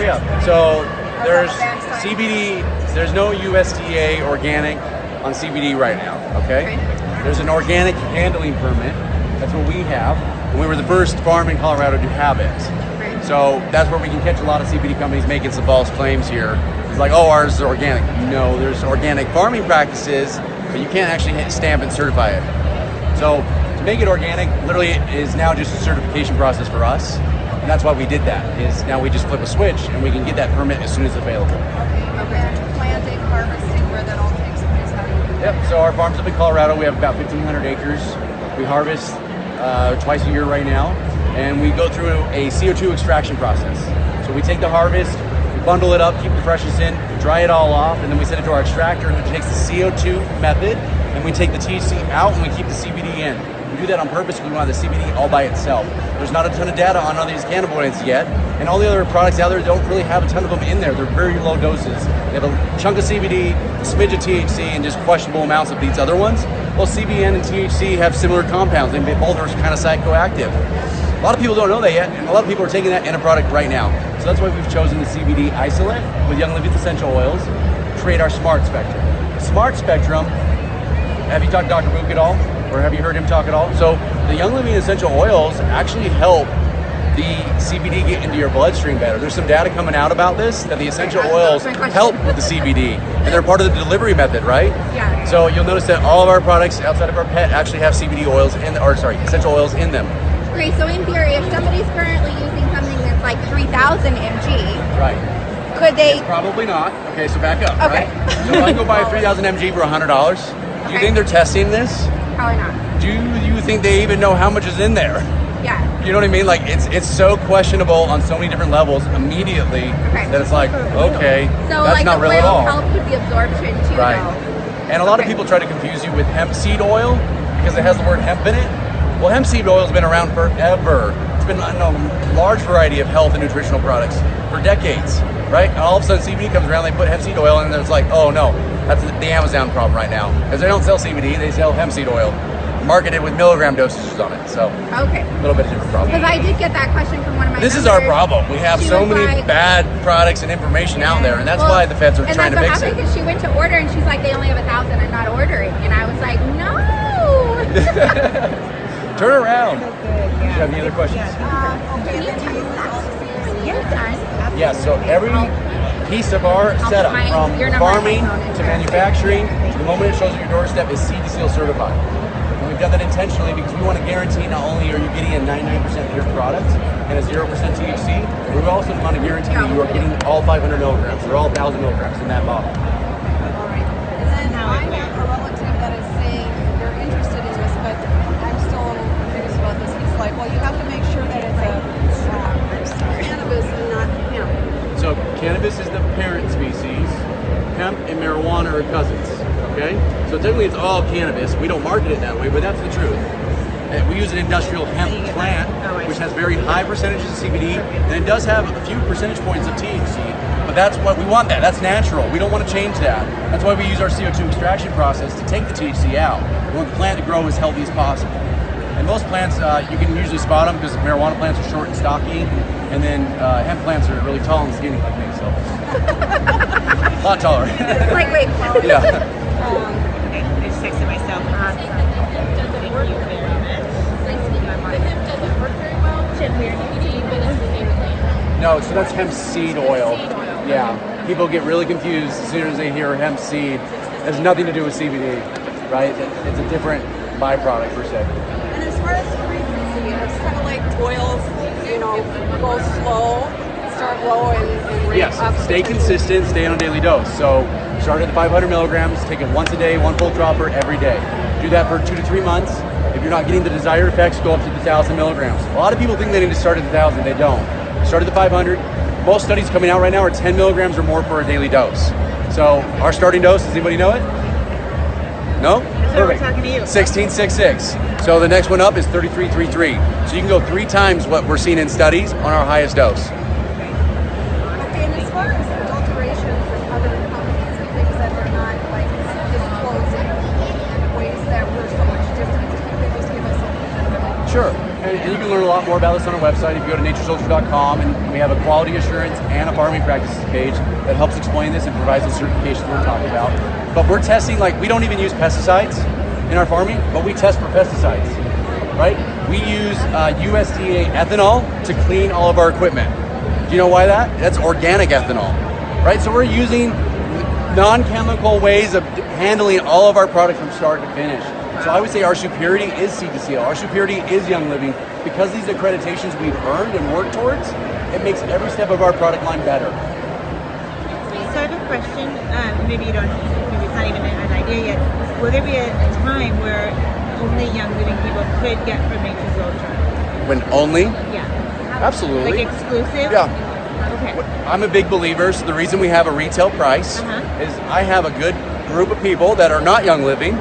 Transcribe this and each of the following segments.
yeah. So there's CBD, there's no USDA organic on CBD right now, okay? There's an organic handling permit. That's what we have. And we were the first farm in Colorado to have it. So that's where we can catch a lot of CBD companies making some false claims here. It's like, oh, ours is organic. No, there's organic farming practices, but you can't actually stamp and certify it. So to make it organic, literally is now just a certification process for us. And that's why we did that, is now we just flip a switch and we can get that permit as soon as available. Okay. Planting, harvesting, where that all takes place, how do you do that? Yep, so our farm's up in Colorado. We have about 1,500 acres. We harvest twice a year right now, and we go through a CO2 extraction process. So we take the harvest, we bundle it up, keep the freshness in, dry it all off, and then we send it to our extractor, which takes the CO2 method, and we take the THC out and we keep the CBD in. We do that on purpose because we want the CBD all by itself. There's not a ton of data on all these cannabinoids yet, and all the other products out there don't really have a ton of them in there. They're very low doses. They have a chunk of CBD, a smidge of THC, and just questionable amounts of these other ones. Well, CBN and THC have similar compounds, and both are kind of psychoactive. A lot of people don't know that yet, and a lot of people are taking that in a product right now. So that's why we've chosen the CBD isolate with Young Living's essential oils to create our Smart Spectrum. Smart Spectrum, have you talked to Dr. Mook at all? Or have you heard him talk at all? So the Young Living essential oils actually help the CBD get into your bloodstream better. There's some data coming out about this, that the essential oils help with the CBD, and they're part of the delivery method, right? Yeah. So you'll notice that all of our products outside of our pet actually have CBD oils essential oils in them. Great, so in theory, if somebody's currently using something that's like 3,000 mg, Right. could they? Probably not. Okay, so back up, Okay. right? So if I go buy a 3,000 mg for $100, do you think they're testing this? Probably not. Do you think they even know how much is in there? Yeah. You know what I mean? Like it's so questionable on so many different levels immediately that it's like, okay, So that's like not the real at oil all. helps with the absorption too, Right. though. And a lot of people try to confuse you with hemp seed oil because it has the word hemp in it. Well, hemp seed oil has been around forever. It's been in a large variety of health and nutritional products for decades, right? And all of a sudden CBD comes around, they put hemp seed oil in, and it's like, oh no, that's the Amazon problem right now. Because they don't sell CBD, they sell hemp seed oil, marketed with milligram dosages on it. So Okay. a little bit of different problem. Because I did get that question from one of my This is our members. problem. We have She so was many like- bad products and information out there, and that's why the feds are and trying to that's fix what it. happened because she went to order and she's like, they only have 1,000, I'm not ordering. And I was like, no. Turn around. Do you have any other questions? Can you tell us that? Yes. Yeah, so every piece of our setup, put from your number on my farming phone in to there. manufacturing, the moment it shows at your doorstep is CBD seal certified. And we've done that intentionally because we want to guarantee not only are you getting a 99% pure product and a 0% THC, but we also want to guarantee that you are getting all 500 milligrams or all 1,000 milligrams in that bottle. All right. And then I have a relative that is saying they're interested in this, but I'm still a little confused about this. He's like, well, you have to make sure that it's cannabis and not hemp. So cannabis is the parent species, hemp and marijuana are cousins, okay? So technically it's all cannabis. We don't market it that way, but that's the truth. And we use an industrial hemp plant, which has very high percentages of CBD, and it does have a few percentage points of THC, but that's what we want that. That's natural. We don't want to change that. That's why we use our CO2 extraction process to take the THC out. We want the plant to grow as healthy as possible. And most plants, you can usually spot them because marijuana plants are short and stocky, and then hemp plants are really tall and skinny like me, so. A lot taller. Like, wait. Yeah. Okay, I just texted myself. No, so that's hemp seed oil. Yeah. People get really confused as soon as they hear hemp seed. It has nothing to do with CBD, right? It's a different byproduct per se. And as far as frequency, it's kind of like oils, you know, go slow, start low, and ramp Yes, up. stay consistent, stay on a daily dose. So start at the 500 milligrams, take it once a day, one full dropper every day. Do that for 2 to 3 months. If you're not getting the desired effects, go up to the 1,000 milligrams. A lot of people think they need to start at the 1,000, they don't. Start at the 500. Most studies coming out right now are 10 milligrams or more for a daily dose. So our starting dose, does anybody know it? No? So we're talking to you. 1666. So the next one up is 3333. So you can go 3 times what we're seeing in studies on our highest dose. Okay, and as far as adulteration from other companies and things that they're not like disclosing ways that we're so much different, can you just give us a little bit of Sure. And you can learn a lot more about this on our website if you go to naturesoldier.com, and we have a quality assurance and a farming practices page that helps explain this and provides the certifications we're talking about. But we're testing, like, we don't even use pesticides in our farming, but we test for pesticides, right? We use USDA ethanol to clean all of our equipment. Do you know why that? That's organic ethanol, right? So we're using non-chemical ways of handling all of our product from start to finish. So I would say our superiority is CDCL. Our superiority is Young Living. Because these accreditations we've earned and worked towards, it makes every step of our product line better. So I have a question. Maybe you don't. Maybe it's not even an idea yet. Will there be a time where only Young Living people could get from Nature's Ultra? When only? Yeah. Absolutely. Like exclusive? Yeah. Okay. I'm a big believer, so the reason we have a retail price is I have a good group of people that are not Young Living,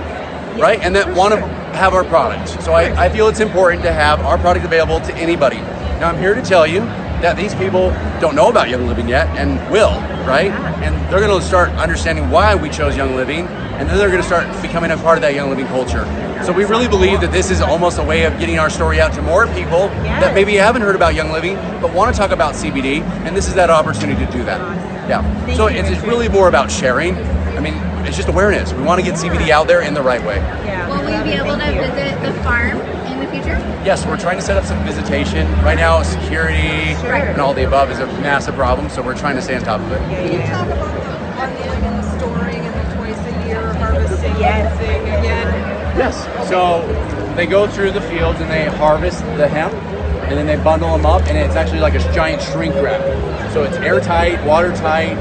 right, and that want to have our product. So I feel it's important to have our product available to anybody. Now I'm here to tell you that these people don't know about Young Living yet and will, right? And they're going to start understanding why we chose Young Living, and then they're going to start becoming a part of that Young Living culture. So we really believe that this is almost a way of getting our story out to more people that maybe haven't heard about Young Living but want to talk about CBD, and this is that opportunity to do that. Yeah. So it's really more about sharing. I mean, it's just awareness. We want to get CBD out there in the right way. Yeah. Will we be able to visit the farm in the future? Yes, we're trying to set up some visitation. Right now, security and all the above is a massive problem, so we're trying to stay on top of it. Can you talk about the bundling and the storing and the twice a year harvesting thing again? Yes. So they go through the fields and they harvest the hemp, and then they bundle them up, and it's actually like a giant shrink wrap. So it's airtight, watertight,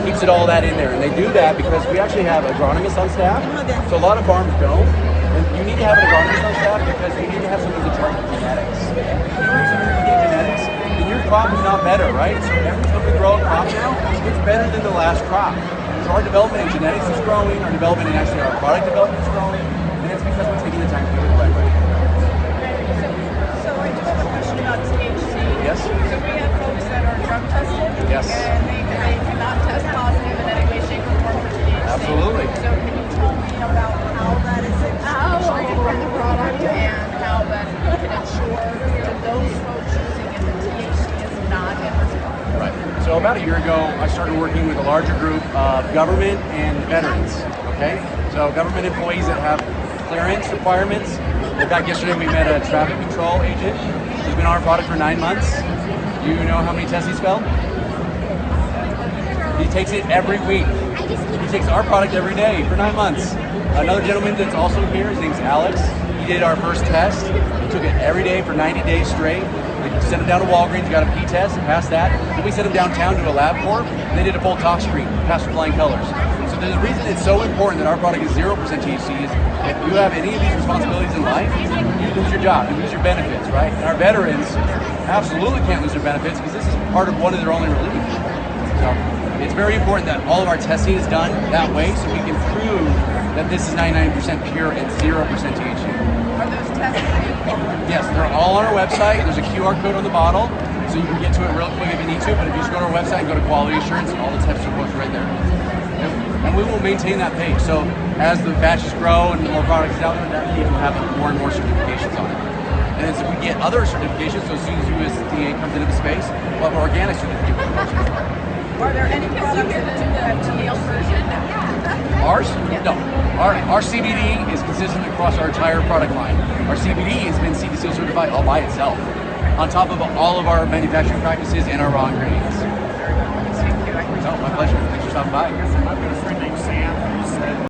keeps it all that in there. And they do that because we actually have agronomists on staff. So a lot of farms don't. And you need to have an agronomist on staff because you need to have someone who's in charge of genetics. If you lose somebody with genetics, then your crop is not better, right? So every time we grow a crop now, it's better than the last crop. So our development in genetics is growing, our development in actually our product development is growing, and it's because we're taking the time to do it the right way. So I do have a question about THC. Yes? So we have folks that are drug tested. Yes. And they cannot test positive in any way, shape, or form for THC. Absolutely. So can you tell me about how that is treated from the product and how that we can ensure that those folks using it that THC is not in this product? Right. So about a year ago, I started working with a larger group of government and veterans. Okay. So government employees that have clearance requirements. In fact, yesterday we met a traffic control agent. He's been on our product for 9 months. Do you know how many tests he's failed? He takes it every week. He takes our product every day for 9 months. Another gentleman that's also here, his name's Alex. He did our first test. He took it every day for 90 days straight. We sent him down to Walgreens, got a P test, passed that. Then we sent him downtown to a lab corp. They did a full tox screen, passed with flying colors. So the reason it's so important that our product is 0% THC is if you have any of these responsibilities in life, you lose your job, you lose your benefits, right? And our veterans absolutely can't lose their benefits because this is part of one of their only relief. So it's very important that all of our testing is done that way so we can prove that this is 99% pure and 0% THC. Are those tests free? Yes, they're all on our website. There's a QR code on the bottle, so you can get to it real quick if you need to, but if you just go to our website and go to quality assurance, all the test reports are right there. And we will maintain that page. So as the batches grow and the more products out there, that page will have more and more certifications on it. And as we get other certifications, so as soon as USDA comes into the space, we'll have organic certifications. Are there any products that do have THC? Ours? No. Our CBD is consistent across our entire product line. Our CBD has been CDCL certified all by itself, on top of all of our manufacturing practices and our raw ingredients. Thank you. No, my pleasure. Thanks for stopping by.